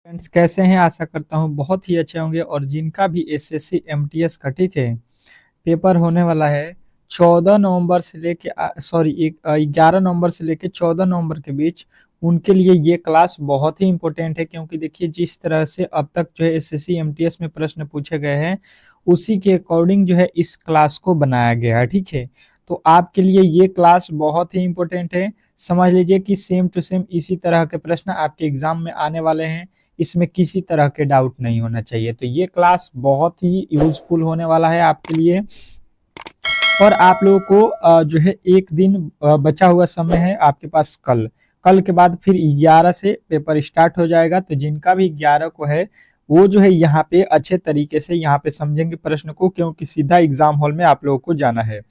Friends कैसे हैं। आशा करता हूँ बहुत ही अच्छे होंगे। और जिनका भी एसएससी एमटीएस का ठीक है पेपर होने वाला है 14 नवंबर से लेके 11 नवंबर से लेके 14 नवंबर के बीच, उनके लिए ये क्लास बहुत ही इंपॉर्टेंट है। क्योंकि देखिए जिस तरह से अब तक जो है एसएससी एमटीएस में प्रश्न पूछे गए हैं उसी के अकॉर्डिंग जो है इस क्लास को बनाया गया है। ठीक है, तो आपके लिए ये क्लास बहुत ही इंपॉर्टेंट है। समझ लीजिए कि सेम टू सेम इसी तरह के प्रश्न आपके एग्जाम में आने वाले हैं, इसमें किसी तरह के डाउट नहीं होना चाहिए। तो ये क्लास बहुत ही यूजफुल होने वाला है आपके लिए। और आप लोगों को जो है एक दिन बचा हुआ समय है आपके पास। कल कल के बाद फिर 11 से पेपर स्टार्ट हो जाएगा। तो जिनका भी 11 को है वो जो है यहाँ पे अच्छे तरीके से यहाँ पे समझेंगे प्रश्न को, क्योंकि सीधा एग्जाम हॉल में आप लोगों को जाना है।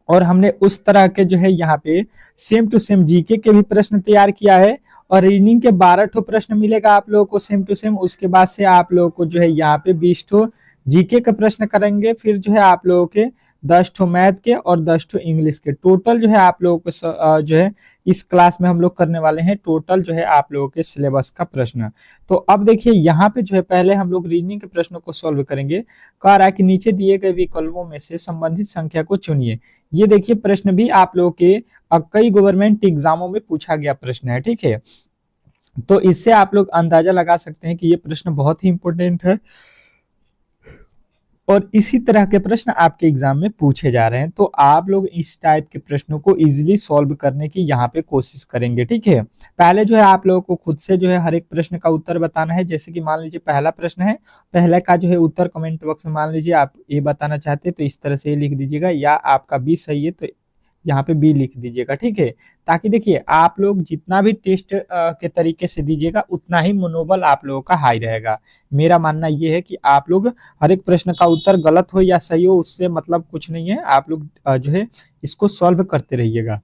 और हमने उस तरह के जो है यहाँ पे सेम टू सेम जीके के भी प्रश्न तैयार किया है। और रीजनिंग के 12 ठो प्रश्न मिलेगा आप लोगों को सेम टू सेम। उसके बाद से आप लोगों को जो है यहाँ पे 20 ठो जीके के प्रश्न करेंगे। फिर जो है आप लोगों के 10 ठो मैथ के और 10 ठो इंग्लिश के। टोटल जो है आप लोगों को जो है इस क्लास में हम लोग करने वाले हैं टोटल जो है आप लोगों के सिलेबस का प्रश्न। तो अब देखिए यहाँ पे जो है पहले हम लोग रीजनिंग के प्रश्नों को सॉल्व करेंगे। कह रहा है कि नीचे दिए गए विकल्पों में से संबंधित संख्या को चुनिए। ये देखिए प्रश्न भी आप लोगों के कई गवर्नमेंट एग्जामों में पूछा गया प्रश्न है। ठीक है, तो इससे आप लोग अंदाजा लगा सकते हैं कि ये प्रश्न बहुत ही इंपॉर्टेंट है और इसी तरह के प्रश्न आपके एग्जाम में पूछे जा रहे हैं। तो आप लोग इस टाइप के प्रश्नों को इजीली सॉल्व करने की यहाँ पे कोशिश करेंगे। ठीक है, पहले जो है आप लोगों को खुद से जो है हर एक प्रश्न का उत्तर बताना है। जैसे कि मान लीजिए पहला प्रश्न है, पहले का जो है उत्तर कमेंट बॉक्स में मान लीजिए आप ए बताना चाहते हैं तो इस तरह से लिख दीजिएगा, या आपका बी सही है तो यहाँ पे बी लिख दीजिएगा। ठीक है, ताकि देखिए आप लोग जितना भी टेस्ट के तरीके से दीजिएगा उतना ही मनोबल आप लोगों का हाई रहेगा। मेरा मानना ये है कि आप लोग हर एक प्रश्न का उत्तर गलत हो या सही हो उससे मतलब कुछ नहीं है। आप लोग जो है इसको सॉल्व करते रहिएगा।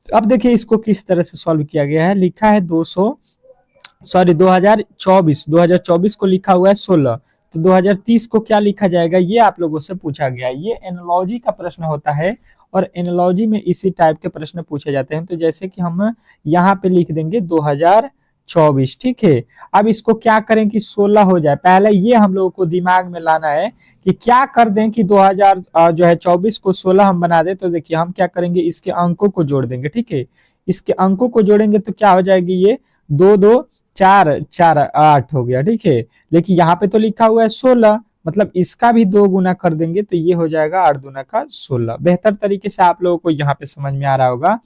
अब देखिए इसको किस तरह से सॉल्व किया गया है। लिखा है 2024 को लिखा हुआ है 16। तो 2030 को क्या लिखा जाएगा ये आप लोगों से पूछा गया है। ये एनालॉजी का प्रश्न होता है और एनालॉजी में इसी टाइप के प्रश्न पूछे जाते हैं। तो जैसे कि हम यहाँ पे लिख देंगे 2024। ठीक है, अब इसको क्या करें कि 16 हो जाए। पहले ये हम लोगों को दिमाग में लाना है कि क्या कर दें कि 2000 जो है 24 को 16 हम बना दें। तो देखिए हम क्या करेंगे, इसके अंकों को जोड़ देंगे। ठीक है, इसके अंकों को जोड़ेंगे तो क्या हो जाएगी, ये 2 2 4 4 8 हो गया। ठीक है, लेकिन यहाँ पे तो लिखा हुआ है 16, मतलब इसका भी 2 गुना कर देंगे तो ये हो जाएगा 8 दूना का 16। बेहतर तरीके से आप लोगों को यहाँ पे समझ में आ रहा होगा।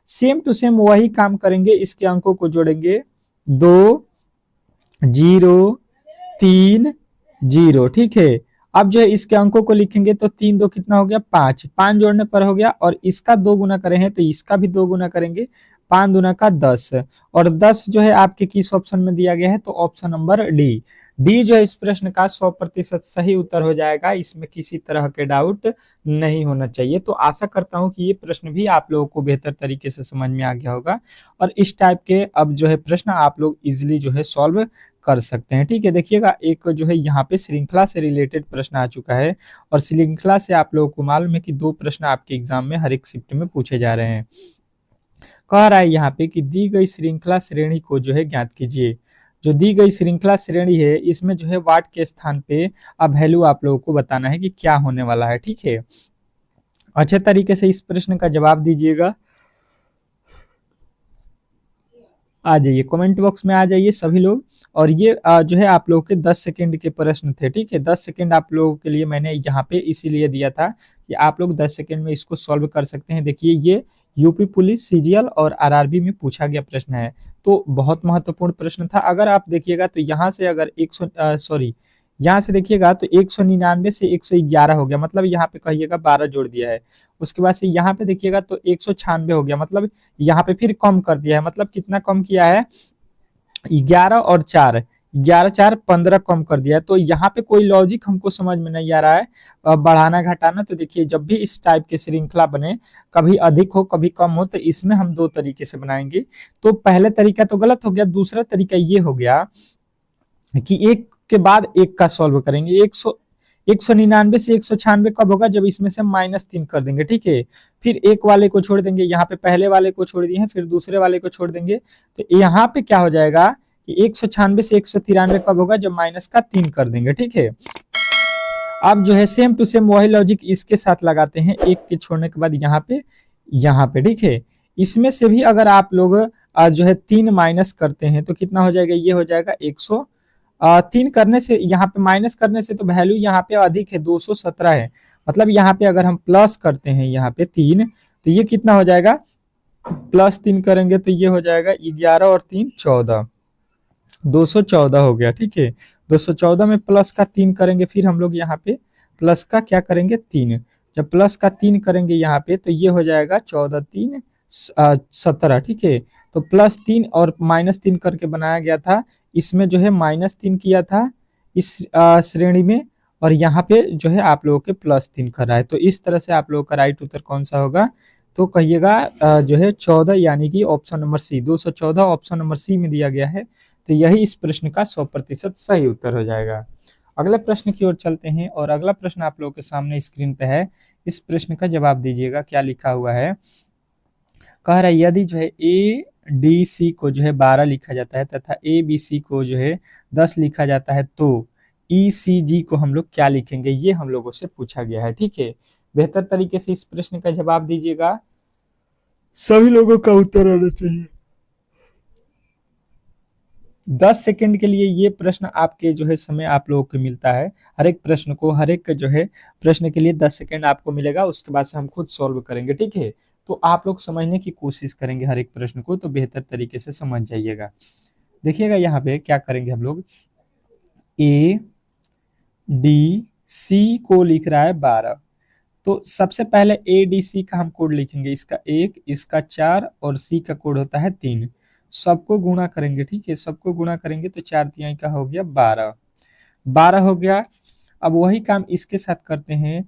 सेम टू सेम वही काम करेंगे, इसके अंकों को जोड़ेंगे 2 0 3 0। ठीक है, अब जो है इसके अंकों को लिखेंगे तो 3 2 कितना हो गया 5, 5 जोड़ने पर हो गया। और इसका 2 गुना करें हैं तो इसका भी 2 गुना करेंगे, 5 दूना का 10। और 10 जो है आपके किस ऑप्शन में दिया गया है, तो ऑप्शन नंबर डी। डी जो है इस प्रश्न का 100% सही उत्तर हो जाएगा। इसमें किसी तरह के डाउट नहीं होना चाहिए। तो आशा करता हूं कि ये प्रश्न भी आप लोगों को बेहतर तरीके से समझ में आ गया होगा और इस टाइप के अब जो है प्रश्न आप लोग इजिली जो है सॉल्व कर सकते हैं। ठीक है, देखिएगा एक जो है यहाँ पे श्रृंखला से रिलेटेड प्रश्न आ चुका है और श्रृंखला से आप लोगों को मालूम है कि 2 प्रश्न आपके एग्जाम में हर एक शिफ्ट में पूछे जा रहे हैं। कह रहा है यहाँ पे कि दी गई श्रृंखला श्रेणी को जो है ज्ञात कीजिए। जो दी गई श्रृंखला श्रेणी है इसमें जो है वाट के स्थान पे अब वैल्यू आप लोगों को बताना है कि क्या होने वाला है। ठीक है, अच्छे तरीके से इस प्रश्न का जवाब दीजिएगा। आ जाइए कमेंट बॉक्स में, आ जाइए सभी लोग। और ये जो है आप लोगों के 10 सेकंड के प्रश्न थे। ठीक है, 10 सेकंड आप लोगों के लिए मैंने यहाँ पे इसीलिए दिया था कि आप लोग 10 सेकंड में इसको सॉल्व कर सकते हैं। देखिए ये यूपी पुलिस, सीजीएल और आरआरबी में पूछा गया प्रश्न है। तो बहुत महत्वपूर्ण प्रश्न था। अगर आप देखिएगा तो यहाँ से अगर यहाँ से देखिएगा तो 199 से 111 हो गया, मतलब यहाँ पे कहिएगा 12 जोड़ दिया है। उसके बाद से यहाँ पे देखिएगा तो 196 हो गया, मतलब यहाँ पे फिर कम कर दिया है। मतलब कितना कम किया है, 11 और 4, 11 4 15 कम कर दिया है। तो यहाँ पे कोई लॉजिक हमको समझ में नहीं आ रहा है बढ़ाना घटाना। तो देखिए जब भी इस टाइप के श्रृंखला बने, कभी अधिक हो कभी कम हो, तो इसमें हम 2 तरीके से बनाएंगे। तो पहले तरीका तो गलत हो गया, दूसरा तरीका ये हो गया कि एक के बाद एक का सॉल्व करेंगे। 199 से 196 कब होगा, जब इसमें से -3 कर देंगे, ठीक है। फिर एक वाले को छोड़ देंगे, यहाँ पे पहले वाले को छोड़ दिए हैं, फिर दूसरे वाले को छोड़ देंगे, तो यहाँ पे क्या हो जाएगा कि 196 से 193 कब होगा, जब -3 कर देंगे, ठीक है। अब जो है सेम टू सेम वही लॉजिक इसके साथ लगाते हैं, एक के छोड़ने के बाद यहाँ पे, ठीक है। इसमें से भी अगर आप लोग जो है 3 माइनस करते हैं तो कितना हो जाएगा, ये हो जाएगा 103 करने से, यहाँ पे माइनस करने से तो वैल्यू यहाँ पे अधिक है, 217 है। मतलब यहाँ पे अगर हम प्लस करते हैं यहाँ पे 3, तो ये कितना हो जाएगा, +3 करेंगे तो ये हो जाएगा 11 और 3 14, 214 हो गया, ठीक है। 214 में प्लस का 3 करेंगे, फिर हम लोग यहाँ पे प्लस का क्या करेंगे 3, जब प्लस का 3 करेंगे यहाँ पे तो ये हो जाएगा 14 3 17, ठीक है। तो +3 और -3 करके बनाया गया था, इसमें जो है -3 किया था इस श्रेणी में, और यहाँ पे जो है आप लोगों के +3 कर रहा है। तो इस तरह से आप लोगों का राइट उत्तर कौन सा होगा, तो कहिएगा जो है 14, यानी कि option number C, 214 option number C में दिया गया है। तो यही इस प्रश्न का 100% सही उत्तर हो जाएगा। अगले प्रश्न की ओर चलते हैं, और अगला प्रश्न आप लोगों के सामने स्क्रीन पे है। इस प्रश्न का जवाब दीजिएगा, क्या लिखा हुआ है। कह रहा है यदि जो है ए डी सी को जो है 12 लिखा जाता है तथा ए बी सी को जो है 10 लिखा जाता है, तो ई सी जी को हम लोग क्या लिखेंगे, ये हम लोगों से पूछा गया है, ठीक है। बेहतर तरीके से इस प्रश्न का जवाब दीजिएगा, सभी लोगों का उत्तर आना चाहिए। 10 सेकंड के लिए ये प्रश्न आपके जो है समय आप लोगों को मिलता है, हर एक प्रश्न को, हर एक जो है प्रश्न के लिए 10 सेकंड आपको मिलेगा, उसके बाद से हम खुद सॉल्व करेंगे, ठीक है। तो आप लोग समझने की कोशिश करेंगे हर एक प्रश्न को, तो बेहतर तरीके से समझ जाइएगा। देखिएगा यहाँ पे क्या करेंगे हम लोग, ए डी सी को लिख रहा है 12, तो सबसे पहले ए डी सी का हम कोड लिखेंगे, इसका 1, इसका 4 और सी का कोड होता है 3। सबको गुणा करेंगे, ठीक है, सबको गुणा करेंगे तो 4 तिहाई का हो गया 12, 12 हो गया। अब वही काम इसके साथ करते हैं,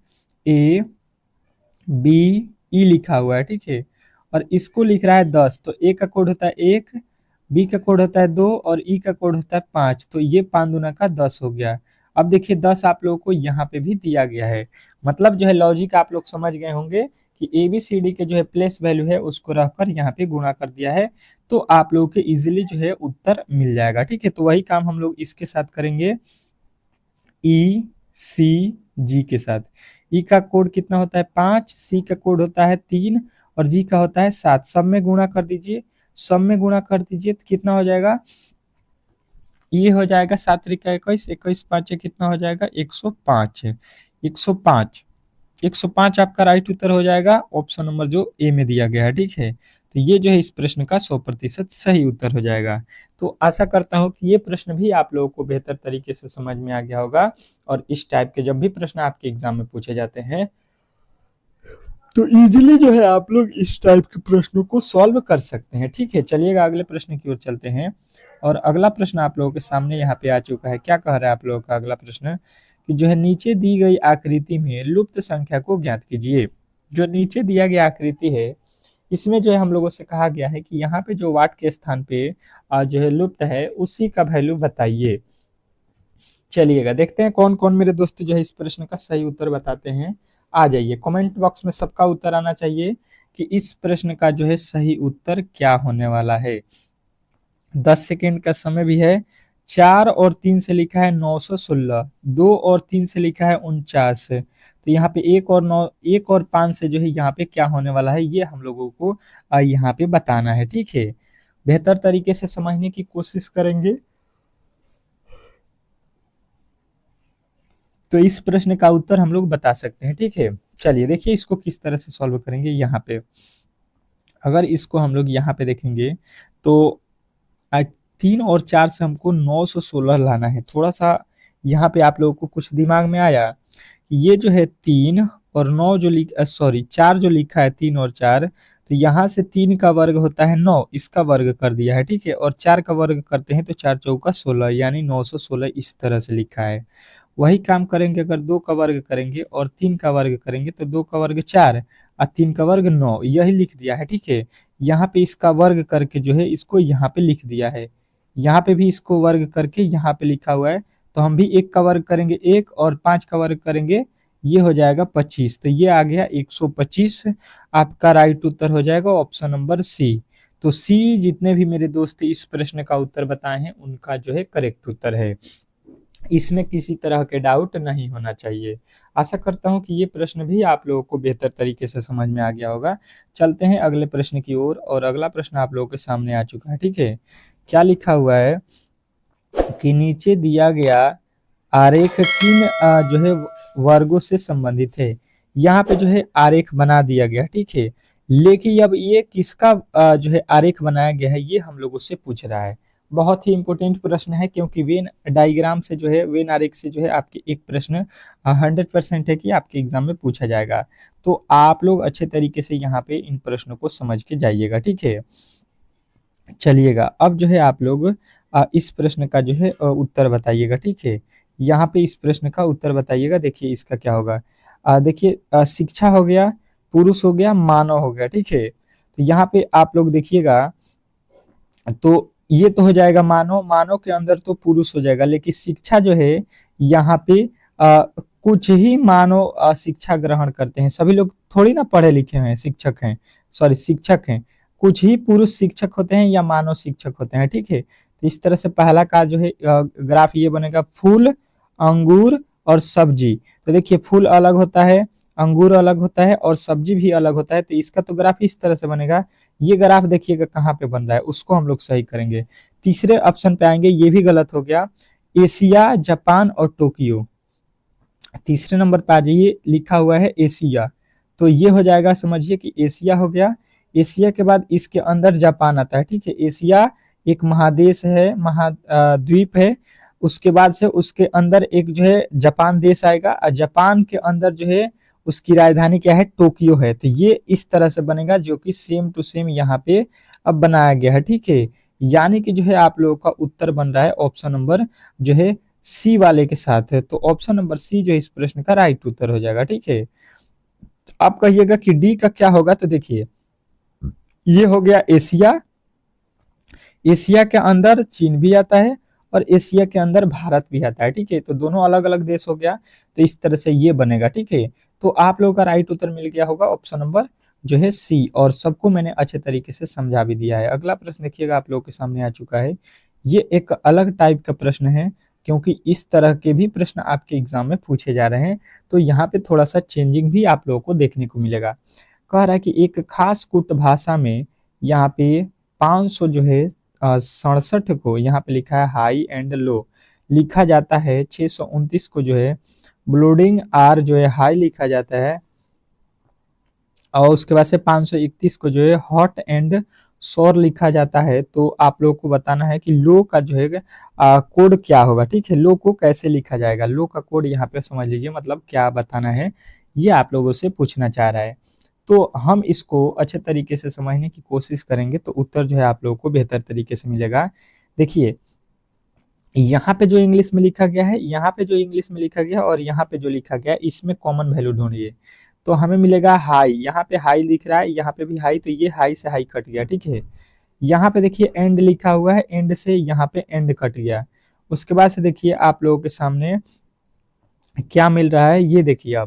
ए बी ई लिखा हुआ है, ठीक है, और इसको लिख रहा है 10, तो ए का कोड होता है 1, बी का कोड होता है 2 और ई का कोड होता है 5, तो ये 5 दूना का 10 हो गया। अब देखिए 10 आप लोगों को यहाँ पे भी दिया गया है, मतलब जो है लॉजिक आप लोग समझ गए होंगे कि ए बी सी डी के जो है प्लेस वैल्यू है उसको रखकर यहाँ पे गुणा कर दिया है, तो आप लोगों के इजीली जो है उत्तर मिल जाएगा, ठीक है। तो वही काम हम लोग इसके साथ करेंगे, ई सी जी के साथ। ई का कोड कितना होता है 5, सी का कोड होता है 3 और जी का होता है 7, सब में गुणा कर दीजिए, सब में गुणा कर दीजिए तो कितना हो जाएगा, ये हो जाएगा 7 त्रिका 21, 21 5 कितना हो जाएगा 105 है, 105, 105 आपका राइट उत्तर हो जाएगा, ऑप्शन नंबर जो ए में दिया गया है, ठीक है। तो ये जो है इस प्रश्न का 100% सही उत्तर हो जाएगा। तो आशा करता हूँ कि ये प्रश्न भी आप लोगों को बेहतर तरीके से समझ में आ गया होगा, और इस टाइप के जब भी प्रश्न आपके एग्जाम में पूछे जाते हैं तो इजीली जो है आप लोग इस टाइप के प्रश्नों को सॉल्व कर सकते हैं, ठीक है। चलिएगा अगले प्रश्न की ओर चलते हैं, और अगला प्रश्न आप लोगों के सामने यहाँ पे आ चुका है। क्या कह रहा है आप लोगों का अगला प्रश्न, कि जो है नीचे दी गई आकृति में लुप्त संख्या को ज्ञात कीजिए। जो नीचे दिया गया आकृति है, इसमें जो है हम लोगों से कहा गया है कि यहाँ पे जो वाट के स्थान पे जो है लुप्त है उसी का वैल्यू बताइए। चलिएगा देखते हैं कौन कौन मेरे दोस्त जो है इस प्रश्न का सही उत्तर बताते हैं। आ जाइए, कमेंट बॉक्स में सबका उत्तर आना चाहिए कि इस प्रश्न का जो है सही उत्तर क्या होने वाला है। 10 सेकेंड का समय भी है। 4 और 3 से लिखा है 916, 2 और 3 से लिखा है 49, तो यहाँ पे 1 और 5 से जो है यहाँ पे क्या होने वाला है ये हम लोगों को यहाँ पे बताना है, ठीक है। बेहतर तरीके से समझने की कोशिश करेंगे तो इस प्रश्न का उत्तर हम लोग बता सकते हैं, ठीक है। चलिए देखिए इसको किस तरह से सॉल्व करेंगे। यहाँ पे अगर इसको हम लोग यहाँ पे देखेंगे तो 3 और 4 से हमको 916 लाना है। थोड़ा सा यहाँ पे आप लोगों को कुछ दिमाग में आया, ये जो है 3 और 9 जो 4 जो लिखा है 3 और 4, तो यहाँ से 3 का वर्ग होता है 9, इसका वर्ग कर दिया है, ठीक है, और 4 का वर्ग करते हैं तो 4 चौका 16, यानी 916 इस तरह से लिखा है। वही काम करेंगे, अगर 2 का वर्ग करेंगे और 3 का वर्ग करेंगे तो 2 का वर्ग 4 और 3 का वर्ग 9, यही लिख दिया है, ठीक है। यहाँ पे इसका वर्ग करके जो है इसको यहाँ पे लिख दिया है, यहाँ पे भी इसको वर्ग करके यहाँ पे लिखा हुआ है, तो हम भी 1 का वर्ग करेंगे 1 और 5 का वर्ग करेंगे, ये हो जाएगा 25। तो ये आ गया 125। आपका राइट उत्तर हो जाएगा ऑप्शन नंबर सी। तो सी जितने भी मेरे दोस्त इस प्रश्न का उत्तर बताए हैं उनका जो है करेक्ट उत्तर है। इसमें किसी तरह के डाउट नहीं होना चाहिए। आशा करता हूं कि ये प्रश्न भी आप लोगों को बेहतर तरीके से समझ में आ गया होगा। चलते हैं अगले प्रश्न की ओर, और अगला प्रश्न आप लोगों के सामने आ चुका है। ठीक है, क्या लिखा हुआ है कि नीचे दिया गया आरेख किन जो है वर्गों से संबंधित है। यहाँ पे जो है आरेख बना दिया गया, ठीक है, लेकिन अब ये किसका जो है आरेख बनाया गया है ये हम लोगों से पूछ रहा है। बहुत ही इंपॉर्टेंट प्रश्न है, क्योंकि वेन डायग्राम से जो है, वेन आरेख से जो है आपके एक प्रश्न 100% है कि आपके एग्जाम में पूछा जाएगा। तो आप लोग अच्छे तरीके से यहाँ पे इन प्रश्नों को समझ के जाइएगा। ठीक है, चलिएगा अब जो है आप लोग इस प्रश्न का जो है उत्तर बताइएगा। ठीक है, यहाँ पे इस प्रश्न का उत्तर बताइएगा। देखिए इसका क्या होगा। देखिए शिक्षा हो गया, पुरुष हो गया, मानव हो गया। ठीक है, तो यहाँ पे आप लोग देखिएगा, तो ये तो हो जाएगा मानव, मानव के अंदर तो पुरुष हो जाएगा, लेकिन शिक्षा जो है यहाँ पे कुछ ही मानव शिक्षा ग्रहण करते हैं। सभी लोग थोड़ी ना पढ़े लिखे हैं, शिक्षक हैं, सॉरी शिक्षक हैं। कुछ ही पुरुष शिक्षक होते हैं या मानव शिक्षक होते हैं। ठीक है, तो इस तरह से पहला का जो है ग्राफ ये बनेगा, फूल, अंगूर और सब्जी। तो देखिए फूल अलग होता है, अंगूर अलग होता है और सब्जी भी अलग होता है। तो इसका तो ग्राफ इस तरह से बनेगा। ये ग्राफ देखिएगा कहाँ पे बन रहा है, उसको हम लोग सही करेंगे। तीसरे ऑप्शन पे आएंगे, ये भी गलत हो गया, एशिया, जापान और टोक्यो। तीसरे नंबर पे आ जाइए, लिखा हुआ है एशिया, तो ये हो जाएगा, समझिए कि एशिया हो गया। एशिया के बाद इसके अंदर जापान आता है। ठीक है, एशिया एक महादेश है, महाद्वीप है। उसके बाद से उसके अंदर एक जो है जापान देश आएगा, और जापान के अंदर जो है उसकी राजधानी क्या है, टोक्यो है। तो ये इस तरह से बनेगा, जो कि सेम टू सेम यहाँ पे अब बनाया गया है। ठीक है, यानी कि जो है आप लोगों का उत्तर बन रहा है ऑप्शन नंबर जो है सी वाले के साथ है। तो ऑप्शन नंबर सी जो है इस प्रश्न का राइट उत्तर हो जाएगा। ठीक है, आप कहिएगा कि डी का क्या होगा। तो देखिए ये हो गया एशिया, एशिया के अंदर चीन भी आता है और एशिया के अंदर भारत भी आता है। ठीक है, तो दोनों अलग अलग देश हो गया, तो इस तरह से ये बनेगा। ठीक है, तो आप लोगों का राइट उत्तर मिल गया होगा ऑप्शन नंबर जो है सी, और सबको मैंने अच्छे तरीके से समझा भी दिया है। अगला प्रश्न देखिएगा आप लोगों के सामने आ चुका है। ये एक अलग टाइप का प्रश्न है, क्योंकि इस तरह के भी प्रश्न आपके एग्जाम में पूछे जा रहे हैं, तो यहाँ पे थोड़ा सा चेंजिंग भी आप लोगों को देखने को मिलेगा। कह रहा है कि एक खास कुट भाषा में यहाँ पे 500 जो है 67 को यहाँ पे लिखा है हाई एंड लो लिखा जाता है, 629 को जो है ब्लोडिंग आर जो है हाई लिखा जाता है, और उसके बाद से 531 को जो है हॉट एंड सोर लिखा जाता है। तो आप लोगों को बताना है कि लो का जो है कोड क्या होगा। ठीक है, लो को कैसे लिखा जाएगा, लो का कोड यहाँ पे समझ लीजिए, मतलब क्या बताना है ये आप लोगों से पूछना चाह रहा है। तो हम इसको अच्छे तरीके से समझने की कोशिश करेंगे, तो उत्तर जो है आप लोगों को बेहतर तरीके से मिलेगा। देखिए यहाँ पे जो इंग्लिश में लिखा गया है, यहाँ पे जो इंग्लिश में लिखा गया है और यहाँ पे जो लिखा गया है, इसमें कॉमन वैल्यू ढूंढिए। तो हमें मिलेगा हाई, यहाँ पे हाई लिख रहा है, यहाँ पे भी हाई, तो ये हाई से हाई कट गया। ठीक है, यहाँ पे देखिए एंड लिखा हुआ है, एंड से यहाँ पे एंड कट गया। उसके बाद से देखिए आप लोगों के सामने क्या मिल रहा है, ये देखिए।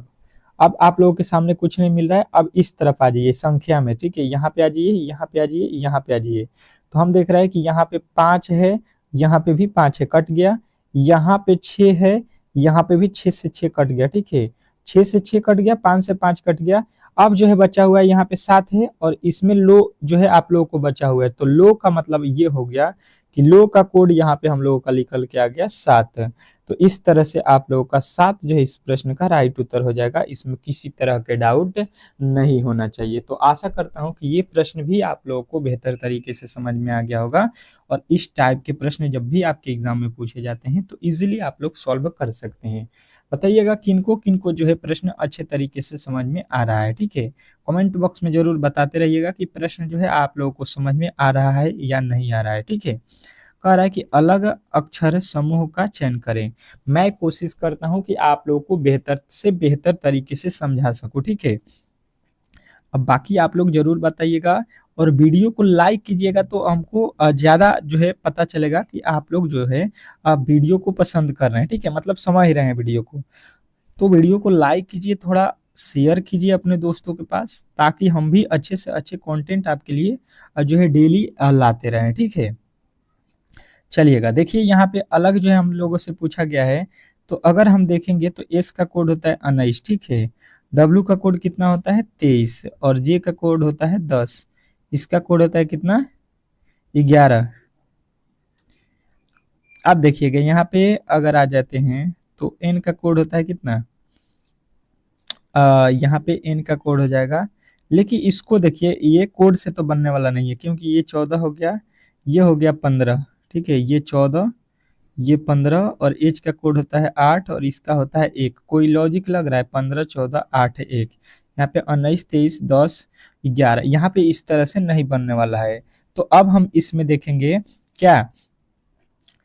अब आप लोगों के सामने कुछ नहीं मिल रहा है। अब इस तरफ आ जाइए संख्या में। ठीक है, यहाँ पे आ जाइए, यहाँ पे आ जाइए, यहाँ पे आ जाइए। तो हम देख रहे हैं कि यहाँ पे 5 है, यहाँ पे भी 5 है, कट गया। यहाँ पे 6 है, यहाँ पे भी 6 से 6 कट गया। ठीक है, 6 से 6 कट गया, 5 से 5 कट गया। अब जो है बचा हुआ है यहाँ पे 7 है, और इसमें लो जो है आप लोगों को बचा हुआ है। तो लो का मतलब ये हो गया कि लो का कोड यहाँ पे हम लोगों का निकल के आ गया 7। तो इस तरह से आप लोगों का 7 जो है इस प्रश्न का राइट उत्तर हो जाएगा। इसमें किसी तरह के डाउट नहीं होना चाहिए। तो आशा करता हूं कि ये प्रश्न भी आप लोगों को बेहतर तरीके से समझ में आ गया होगा, और इस टाइप के प्रश्न जब भी आपके एग्जाम में पूछे जाते हैं तो इजीली आप लोग सॉल्व कर सकते हैं। बताइएगा किनको किनको जो है प्रश्न अच्छे तरीके से समझ में आ रहा है। ठीक है, कमेंट बॉक्स में जरूर बताते रहिएगा कि प्रश्न जो है आप लोगों को समझ में आ रहा है या नहीं आ रहा है। ठीक है, कह रहा है कि अलग अक्षर समूह का चयन करें। मैं कोशिश करता हूं कि आप लोगों को बेहतर से बेहतर तरीके से समझा सकूं। ठीक है, अब बाकी आप लोग जरूर बताइएगा, और वीडियो को लाइक कीजिएगा तो हमको ज़्यादा जो है पता चलेगा कि आप लोग जो है वीडियो को पसंद कर रहे हैं, ठीक है, मतलब समझ रहे हैं वीडियो को। तो वीडियो को लाइक कीजिए, थोड़ा शेयर कीजिए अपने दोस्तों के पास, ताकि हम भी अच्छे से अच्छे कंटेंट आपके लिए जो है डेली लाते रहें, ठीक है। चलिएगा, देखिए यहाँ पे अलग जो है हम लोगों से पूछा गया है। तो अगर हम देखेंगे तो एस का कोड होता है 19, ठीक है। डब्ल्यू का कोड कितना होता है 23, और जे का कोड होता है 10। इसका कोड होता है कितना 11। अब देखिएगा यहाँ पे अगर आ जाते हैं तो एन का कोड होता है कितना, यहाँ पे एन का कोड हो जाएगा। लेकिन इसको देखिए, ये कोड से तो बनने वाला नहीं है, क्योंकि ये 14 हो गया, ये हो गया 15, ठीक है, ये 14, ये 15, और एच का कोड होता है 8 और इसका होता है 1। कोई लॉजिक लग रहा है? 15, 14, 8, 1। यहाँ पे 19, 23, 10, 11, यहाँ पे इस तरह से नहीं बनने वाला है। तो अब हम इसमें देखेंगे क्या,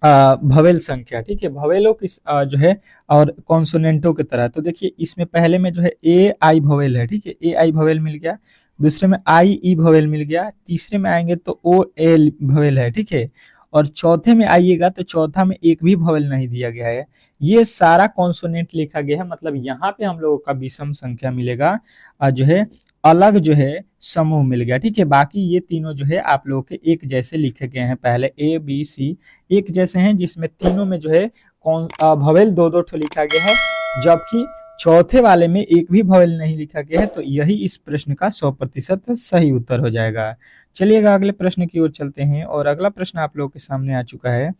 भवेल संख्या, ठीक है, भवेलों की जो है और कॉन्सोनेंटों की तरह। तो देखिए इसमें पहले में जो है ए आई भवेल है, ठीक है, ए आई भवेल मिल गया। दूसरे में आई ई भवेल मिल गया। तीसरे में आएंगे तो ओ एल भवेल है, ठीक है। और चौथे में आइएगा तो चौथा में एक भी भवेल नहीं दिया गया है। ये सारा कॉन्सोनेंट लिखा गया है, मतलब यहाँ पे हम लोगों का विषम संख्या मिलेगा, जो है अलग जो है समूह मिल गया, ठीक है। बाकी ये तीनों जो है आप लोगों के एक जैसे लिखे गए हैं, पहले ए बी सी एक जैसे हैं, जिसमें तीनों में जो है कौन भवेल दो दो ठो लिखा गया है, जबकि चौथे वाले में एक भी भवेल नहीं लिखा गया है। तो यही इस प्रश्न का 100% सही उत्तर हो जाएगा। चलिएगा अगले प्रश्न की ओर चलते हैं, और अगला प्रश्न आप लोगों के सामने आ चुका है।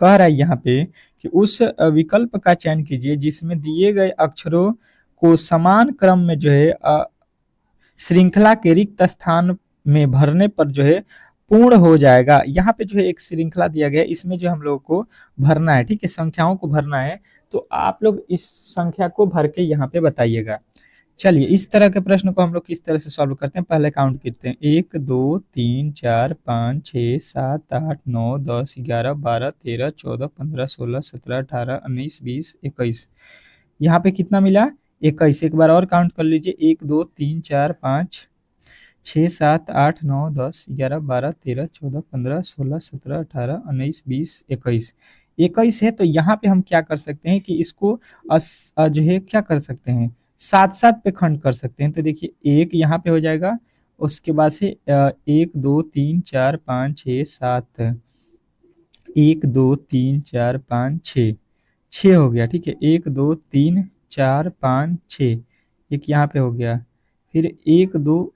कह रहा है यहाँ पे कि उस विकल्प का चयन कीजिए जिसमें दिए गए अक्षरों को समान क्रम में जो है श्रृंखला के रिक्त स्थान में भरने पर जो है पूर्ण हो जाएगा। यहाँ पे जो है एक श्रृंखला दिया गया है, इसमें जो हम लोगों को भरना है, ठीक है, संख्याओं को भरना है। तो आप लोग इस संख्या को भर के यहाँ पे बताइएगा। चलिए इस तरह के प्रश्न को हम लोग किस तरह से सॉल्व करते हैं, पहले काउंट करते हैं। 1 2 3 4 5 6 7 8 9 10 11 12 13 14 15 16 17 18 19 20 21। यहाँ पे कितना मिला 21। एक बार और काउंट कर लीजिए। 1 2 3 4 5 6 7 8 9 10 11 12 13 14 15 16 17 18 19 20 21। 21 है, तो यहाँ पे हम क्या कर सकते हैं कि इसको जो है क्या कर सकते हैं, सात सात पे खंड कर सकते हैं। तो देखिए एक यहाँ पे हो जाएगा, उसके बाद से 1 2 3 4 5 6 7, 1 2 3 4 5 6, 6 हो गया, ठीक है। 1 2 3 4 5 6, एक यहाँ पे हो गया, फिर 1 2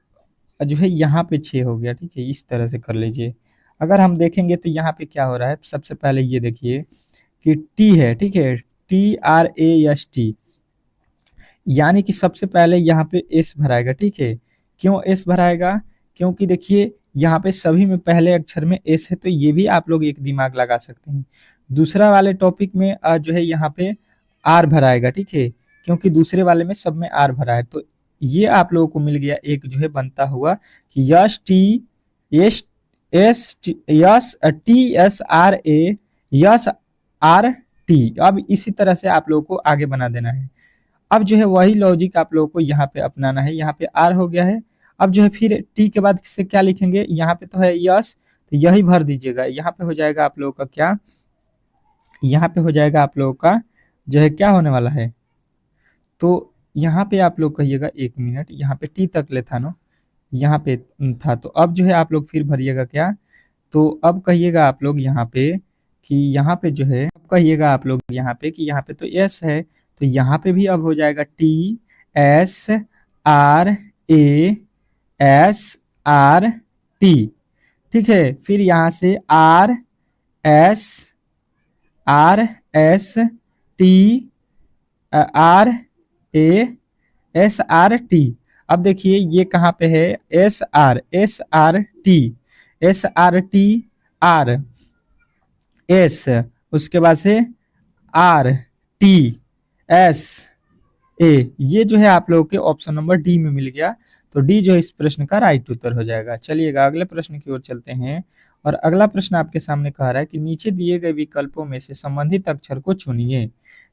जो है यहाँ पे 6 हो गया, ठीक है। इस तरह से कर लीजिए। अगर हम देखेंगे तो यहाँ पे क्या हो रहा है, सबसे पहले ये देखिए कि टी है, ठीक है, TRAST, यानी कि सबसे पहले यहाँ पे एस भराएगा, ठीक है। क्यों एस भराएगा? क्योंकि देखिए यहाँ पे सभी में पहले अक्षर में एस है, तो ये भी आप लोग एक दिमाग लगा सकते हैं। दूसरा वाले टॉपिक में जो है यहाँ पे आर भराएगा, ठीक है, क्योंकि दूसरे वाले में सब में आर भरा है। तो ये आप लोगों को मिल गया एक जो है बनता हुआ कि yes T S S yes TSRA yes RT। अब इसी तरह से आप लोगों को आगे बना देना है। अब जो है वही लॉजिक आप लोगों को यहाँ पे अपनाना है। यहाँ पे आर हो गया है, अब जो है फिर टी के बाद से क्या लिखेंगे, यहाँ पे तो है यस, तो यही भर दीजिएगा। यहाँ पे हो जाएगा आप लोगों का क्या, यहाँ पे हो जाएगा आप लोगों का जो है क्या होने वाला है। तो यहाँ पे आप लोग कहिएगा 1 मिनट, यहाँ पे टी तक ले था ना, यहाँ पे था। तो अब जो है आप लोग फिर भरिएगा क्या, तो अब कहिएगा आप लोग यहाँ पे कि यहाँ पे जो है, अब कहिएगा आप लोग यहाँ पे कि यहाँ पे तो एस है, तो यहाँ पे भी अब हो जाएगा TSRASRT, ठीक है। फिर यहाँ से RSRST। अब देखिए ये कहाँ पे है, SRT S, उसके बाद से RTSA, ये जो है आप लोगों के ऑप्शन नंबर डी में मिल गया। तो डी जो है इस प्रश्न का राइट उत्तर हो जाएगा। चलिएगा अगले प्रश्न की ओर चलते हैं, और अगला प्रश्न आपके सामने कह रहा है कि नीचे दिए गए विकल्पों में से संबंधित अक्षर को चुनिए।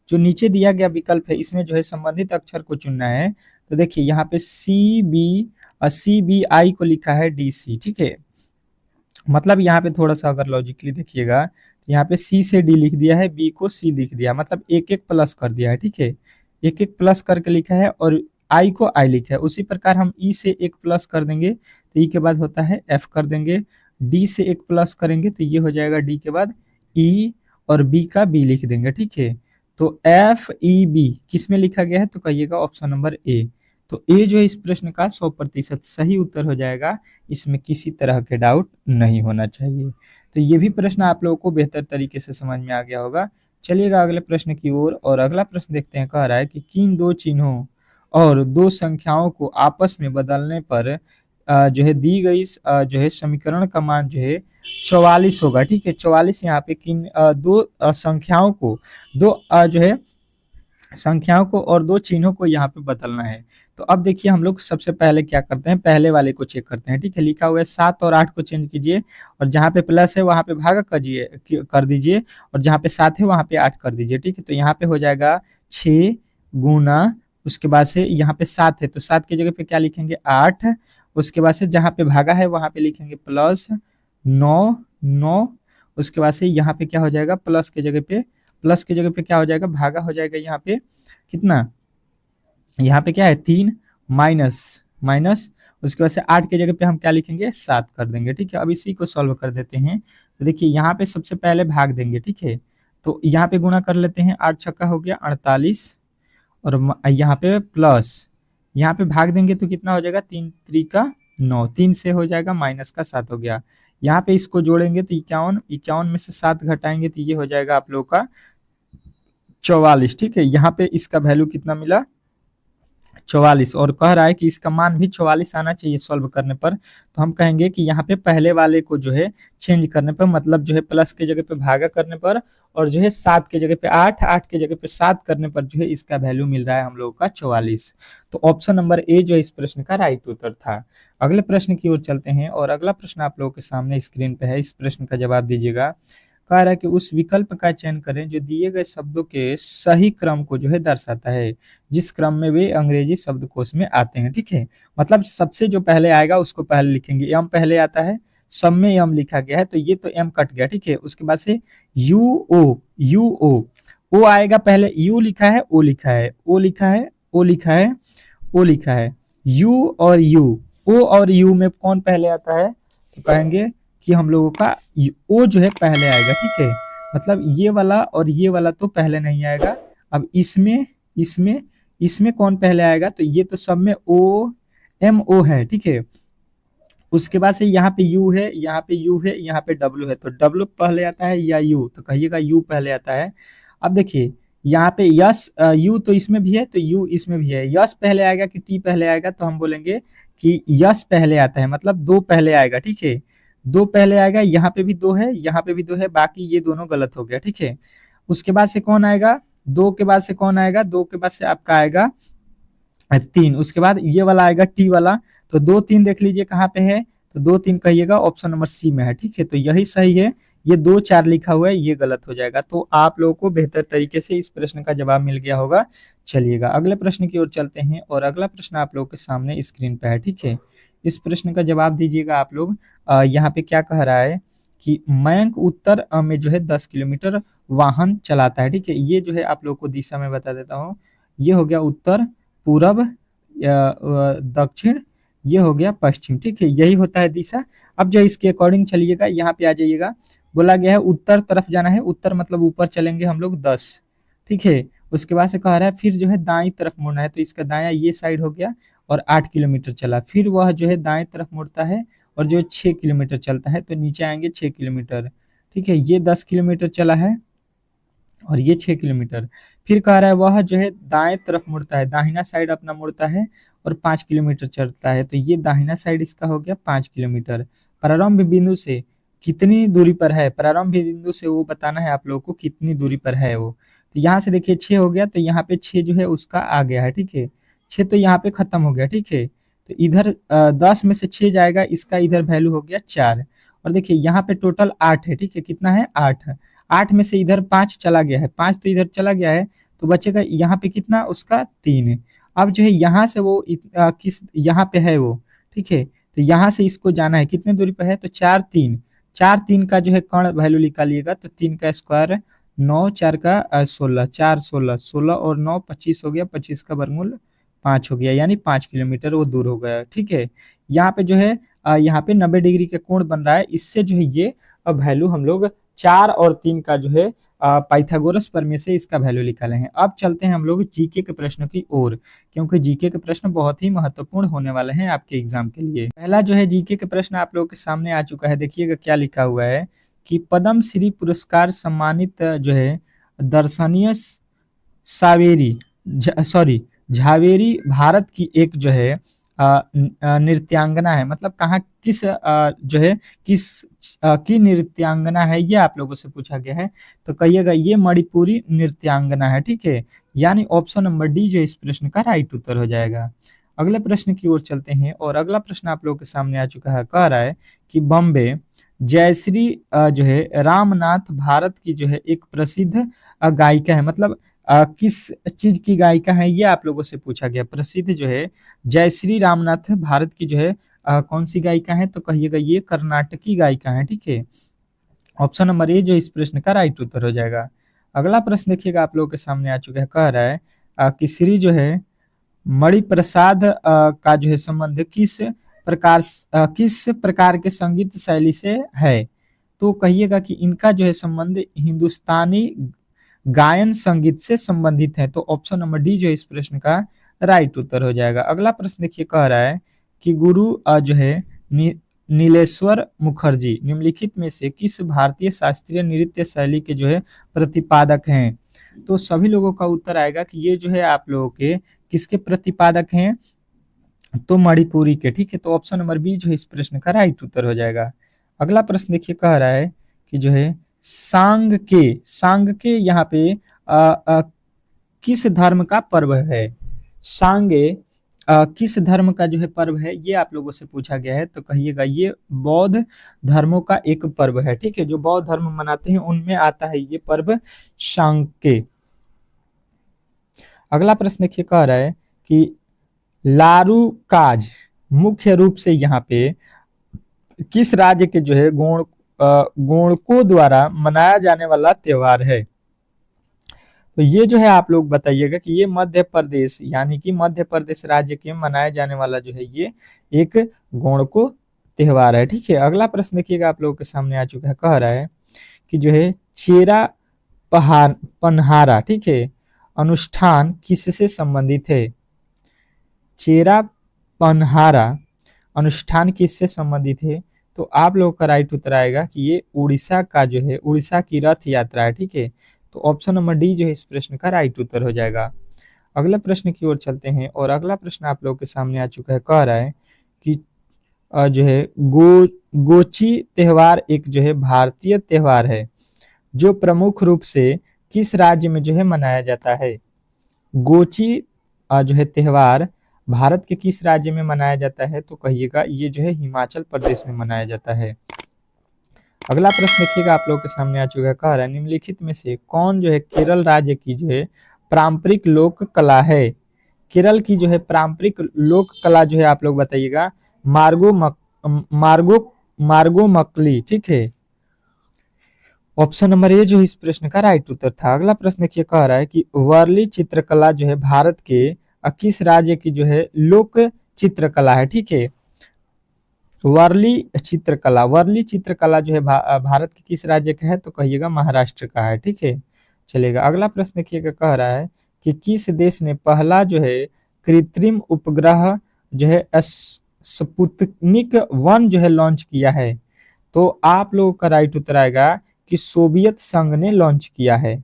जो नीचे दिया गया विकल्प है इसमें जो है संबंधित अक्षर को चुनना है। तो देखिए यहाँ पे CB CBI को लिखा है DC, ठीक है। मतलब यहाँ पे थोड़ा सा अगर लॉजिकली देखिएगा तो यहाँ पे C से D लिख दिया है, B को C लिख दिया, मतलब एक एक प्लस कर दिया है, ठीक है। एक एक प्लस करके लिखा है और I को I लिखा है। उसी प्रकार हम E से एक प्लस कर देंगे तो E के बाद होता है F कर देंगे, D से एक प्लस करेंगे तो ये हो जाएगा D के बाद E और B का B लिख देंगे, ठीक है। तो FEB किस में लिखा गया है तो कहिएगा ऑप्शन नंबर ए। तो ए जो है इस प्रश्न का 100% सही उत्तर हो जाएगा, इसमें किसी तरह के डाउट नहीं होना चाहिए। तो ये भी प्रश्न आप लोगों को बेहतर तरीके से समझ में आ गया होगा। चलिएगा अगले प्रश्न की ओर, और अगला प्रश्न देखते हैं। कह रहा है कि किन दो चिन्हों और दो संख्याओं को आपस में बदलने पर जो है दी गई जो है समीकरण का मान जो है 44 होगा, ठीक है। 44 यहाँ पे किन दो संख्याओं को, दो जो है संख्याओं को और दो चिन्हों को यहाँ पे बदलना है। तो अब देखिए हम लोग सबसे पहले क्या करते हैं, पहले वाले को चेक करते हैं, ठीक है। लिखा हुआ है 7 और 8 को चेंज कीजिए, और जहाँ पे प्लस है वहां पे भाग कर दीजिए, और जहाँ पे 7 है वहां पे 8 कर दीजिए, ठीक है। तो यहाँ पे हो जाएगा 6 गुना, उसके बाद से यहाँ पे 7 है तो 7 की जगह पे क्या लिखेंगे 8, उसके बाद से जहाँ पे भागा है वहां पे लिखेंगे प्लस 9, उसके बाद से यहाँ पे क्या हो जाएगा प्लस की जगह पे क्या हो जाएगा भागा हो जाएगा, यहाँ पे कितना, यहाँ पे क्या है 3 माइनस माइनस, उसके बाद से 8 की जगह पे हम क्या लिखेंगे 7 कर देंगे, ठीक है। अब इसी को सॉल्व कर देते हैं। तो देखिए यहाँ पे सबसे पहले भाग देंगे, ठीक है। तो यहाँ पे गुणा कर लेते हैं, 8 छक्का हो गया 48, और यहाँ पे प्लस, यहाँ पे भाग देंगे तो कितना हो जाएगा 3 त्रिका 9, 3 से हो जाएगा माइनस का 7 हो गया। यहाँ पे इसको जोड़ेंगे तो 51, 51 में से 7 घटाएंगे तो ये हो जाएगा आप लोग का 44, ठीक है। यहाँ पे इसका वैल्यू कितना मिला 44, और कह रहा है कि इसका मान भी 44 आना चाहिए सॉल्व करने पर। तो हम कहेंगे कि यहाँ पे पहले वाले को जो है चेंज करने पर, मतलब जो है प्लस के जगह पे भागा करने पर, और जो है 7 के जगह पे 8, 8 के जगह पे 7 करने पर जो है इसका वैल्यू मिल रहा है हम लोगों का 44। तो ऑप्शन नंबर ए जो इस प्रश्न का राइट उत्तर था। अगले प्रश्न की ओर चलते हैं, और अगला प्रश्न आप लोगों के सामने स्क्रीन पे है। इस प्रश्न का जवाब दीजिएगा। कह रहा है कि उस विकल्प का चयन करें जो दिए गए शब्दों के सही क्रम को जो है दर्शाता है, जिस क्रम में वे अंग्रेजी शब्दकोश में आते हैं, ठीक है। मतलब सबसे जो पहले आएगा उसको पहले लिखेंगे। एम पहले आता है, सब में एम लिखा गया है तो ये तो एम कट गया, ठीक है। उसके बाद से ओ आएगा, पहले यू लिखा है, ओ लिखा है, ओ लिखा है, ओ लिखा है, ओ लिखा है, यू और यू, ओ और यू में कौन पहले आता है तो कहेंगे कि हम लोगों का ओ जो है पहले आएगा, ठीक है। मतलब ये वाला और ये वाला तो पहले नहीं आएगा। अब इसमें इसमें इसमें कौन पहले आएगा तो ये तो सब में ओ एम ओ है, ठीक है। उसके बाद से यहाँ पे यू है, यहाँ पे यू है, यहाँ पे डब्ल्यू है, तो डब्ल्यू पहले आता है या यू तो कहिएगा यू पहले आता है। अब देखिए यहाँ पे यस यू तो इसमें भी है तो यू इसमें भी है। यस पहले आएगा कि टी पहले आएगा तो हम बोलेंगे कि यस पहले आता है, मतलब 2 पहले आएगा, ठीक है। 2 पहले आएगा, यहाँ पे भी 2 है, यहाँ पे भी 2 है, बाकी ये दोनों गलत हो गया, ठीक है। उसके बाद से कौन आएगा, 2 के बाद से कौन आएगा, 2 के बाद से आपका आएगा 3, उसके बाद ये वाला आएगा टी वाला। तो 2 3 देख लीजिए कहाँ पे है, तो 2 3 कहिएगा ऑप्शन नंबर सी में है, ठीक है। तो यही सही है, ये 2 4 लिखा हुआ है ये गलत हो जाएगा। तो आप लोगों को बेहतर तरीके से इस प्रश्न का जवाब मिल गया होगा। चलिएगा अगले प्रश्न की ओर चलते हैं, और अगला प्रश्न आप लोगों के सामने स्क्रीन पे है, ठीक है। इस प्रश्न का जवाब दीजिएगा आप लोग। यहाँ पे क्या कह रहा है कि मयंक उत्तर में जो है 10 किलोमीटर वाहन चलाता है, ठीक है। ये जो है आप लोग को दिशा में बता देता हूँ, ये हो गया उत्तर, पूरब, दक्षिण, ये हो गया पश्चिम, ठीक है। यही होता है दिशा। अब जो इसके अकॉर्डिंग चलिएगा, यहाँ पे आ जाइएगा। बोला गया है उत्तर तरफ जाना है, उत्तर मतलब ऊपर चलेंगे हम लोग 10, ठीक है। उसके बाद से कह रहा है फिर जो है दाएं तरफ मुड़ना है, तो इसका दाया ये साइड हो गया और 8 किलोमीटर चला। फिर वह जो है दाएं तरफ मुड़ता है और जो 6 किलोमीटर चलता है, तो नीचे आएंगे 6 किलोमीटर, ठीक है। ये 10 किलोमीटर चला है और ये 6 किलोमीटर। फिर कह रहा है वह जो है दाएं तरफ मुड़ता है, दाहिना साइड अपना मुड़ता है और 5 किलोमीटर चलता है, तो ये दाहिना साइड इसका हो गया 5 किलोमीटर। प्रारंभ बिंदु से कितनी दूरी पर है, प्रारंभ बिंदु से वो बताना है आप लोगों को कितनी दूरी पर है वो। तो यहाँ से देखिए 6 हो गया, तो यहाँ पे 6 जो है उसका आ गया है, ठीक है। 6 तो यहाँ पे खत्म हो गया, ठीक है। तो इधर 10 में से 6 जाएगा, इसका इधर वैल्यू हो गया 4। और देखिए यहाँ पे टोटल 8 है, ठीक है। कितना है 8, 8 में से इधर 5 चला गया है, 5 तो इधर चला गया है, तो बचेगा यहाँ पे कितना उसका 3। अब जो है यहाँ से वो किस यहाँ पे है वो, ठीक है। तो यहाँ से इसको जाना है, कितने दूरी पर है, तो 4 3, 4 3 का जो है कर्ण वैल्यू निकालिएगा, तो 3 का स्क्वायर 9, 4 का 16, 4 16, 16 और 9 25 हो गया, 25 का वर्गमूल 5 हो गया, यानी 5 किलोमीटर वो दूर हो गया, ठीक है। यहाँ पे जो है यहाँ पे 90 डिग्री का कोण बन रहा है, इससे जो है ये वैल्यू हम लोग 4 और 3 का जो है पाइथागोरस प्रमेय से इसका वैल्यू निकाले हैं। अब चलते हैं हम लोग जीके के प्रश्नों की ओर, क्योंकि जीके के प्रश्न बहुत ही महत्वपूर्ण होने वाले हैं आपके एग्जाम के लिए। पहला जो है जीके के प्रश्न आप लोगों के सामने आ चुका है, देखिएगा क्या लिखा हुआ है कि पद्म श्री पुरस्कार सम्मानित जो है दर्शनीय सावेरी सॉरी झावेरी भारत की एक जो है नृत्यांगना है, मतलब कहाँ किस जो है किस की नृत्यांगना है, ये आप लोगों से पूछा गया है। तो कहिएगा ये मणिपुरी नृत्यांगना है, ठीक है, यानी ऑप्शन नंबर डी जो इस प्रश्न का राइट उत्तर हो जाएगा। अगले प्रश्न की ओर चलते हैं, और अगला प्रश्न आप लोगों के सामने आ चुका है, कह रहा है कि बॉम्बे जयश्री जो है रामनाथ भारत की जो है एक प्रसिद्ध गायिका है, मतलब किस चीज की गायिका है, ये आप लोगों से पूछा गया। प्रसिद्ध जो है जयश्री रामनाथ भारत की जो है कौन सी गायिका है, तो कहिएगा ये कर्नाटकी गायिका है, ठीक है। ऑप्शन नंबर ए जो इस प्रश्न का राइट उत्तर हो जाएगा। अगला प्रश्न देखिएगा आप लोगों के सामने आ चुका है, कह रहा है कि श्री जो है मणिप्रसाद का जो है संबंध किस प्रकार के संगीत शैली से है, तो कहिएगा कि इनका जो है संबंध हिंदुस्तानी गायन संगीत से संबंधित है, तो ऑप्शन नंबर डी जो इस प्रश्न का राइट उत्तर हो जाएगा। अगला प्रश्न देखिए, कह रहा है कि गुरु जो है नीलेश्वर मुखर्जी निम्नलिखित में से किस भारतीय शास्त्रीय नृत्य शैली के जो है प्रतिपादक हैं, तो सभी लोगों का उत्तर आएगा कि ये जो है आप लोगों के किसके प्रतिपादक हैं, तो मणिपुरी के, ठीक है। तो ऑप्शन नंबर बी जो है इस प्रश्न का राइट उत्तर हो जाएगा। अगला प्रश्न देखिए, कह रहा है कि जो है सांग के यहाँ पे किस धर्म का पर्व है, सांगे किस धर्म का जो है पर्व है, ये आप लोगों से पूछा गया है, तो कहिएगा ये बौद्ध धर्मों का एक पर्व है, ठीक है, जो बौद्ध धर्म मनाते हैं उनमें आता है ये पर्व सांके। अगला प्रश्न देखिए, कह रहा है कि लारूकाज मुख्य रूप से यहाँ पे किस राज्य के जो है गोणकों द्वारा मनाया जाने वाला त्योहार है, तो ये जो है आप लोग बताइएगा कि ये मध्य प्रदेश, यानी कि मध्य प्रदेश राज्य के मनाया जाने वाला जो है ये एक गोणको त्योहार है, ठीक है। अगला प्रश्न देखिएगा आप लोगों के सामने आ चुका है, कह रहा है कि जो है चेरा पनहारा, ठीक है, अनुष्ठान किससे संबंधित है, चेरा पनहारा अनुष्ठान किससे संबंधित है, तो आप लोगों का राइट उत्तर आएगा कि ये उड़ीसा का जो है उड़ीसा की रथ यात्रा है, ठीक है। तो ऑप्शन नंबर डी जो है इस प्रश्न का राइट उत्तर हो जाएगा। अगले प्रश्न की ओर चलते हैं, और अगला प्रश्न आप लोगों के सामने आ चुका है, कह रहा है कि जो है गोची त्योहार एक जो है भारतीय त्योहार है जो प्रमुख रूप से किस राज्य में जो है मनाया जाता है, गोची जो है त्योहार भारत के किस राज्य में मनाया जाता है, तो कहिएगा ये जो है हिमाचल प्रदेश में मनाया जाता है। अगला प्रश्न देखिएगा आप लोगों के सामने आ चुका है, कह रहा है निम्नलिखित में से कौन जो है केरल राज्य की जो है पारंपरिक लोक कला है, केरल की जो है पारंपरिक लोक कला जो है आप लोग बताइएगा मार्गो मकली, ठीक है। ऑप्शन नंबर ए जो इस प्रश्न का राइट उत्तर था। अगला प्रश्न देखिए, कह रहा है कि वर्ली चित्रकला जो है भारत के किस राज्य की जो है लोक चित्रकला है, ठीक है। वर्ली चित्रकला जो है भारत के किस राज्य का है, तो कहिएगा महाराष्ट्र का है, ठीक है, चलेगा। अगला प्रश्न देखिएगा, कह रहा है कि किस देश ने पहला जो है कृत्रिम उपग्रह जो है स्पुतनिक 1 जो है लॉन्च किया है, तो आप लोगों का राइट उत्तर आएगा कि सोवियत संघ ने लॉन्च किया है।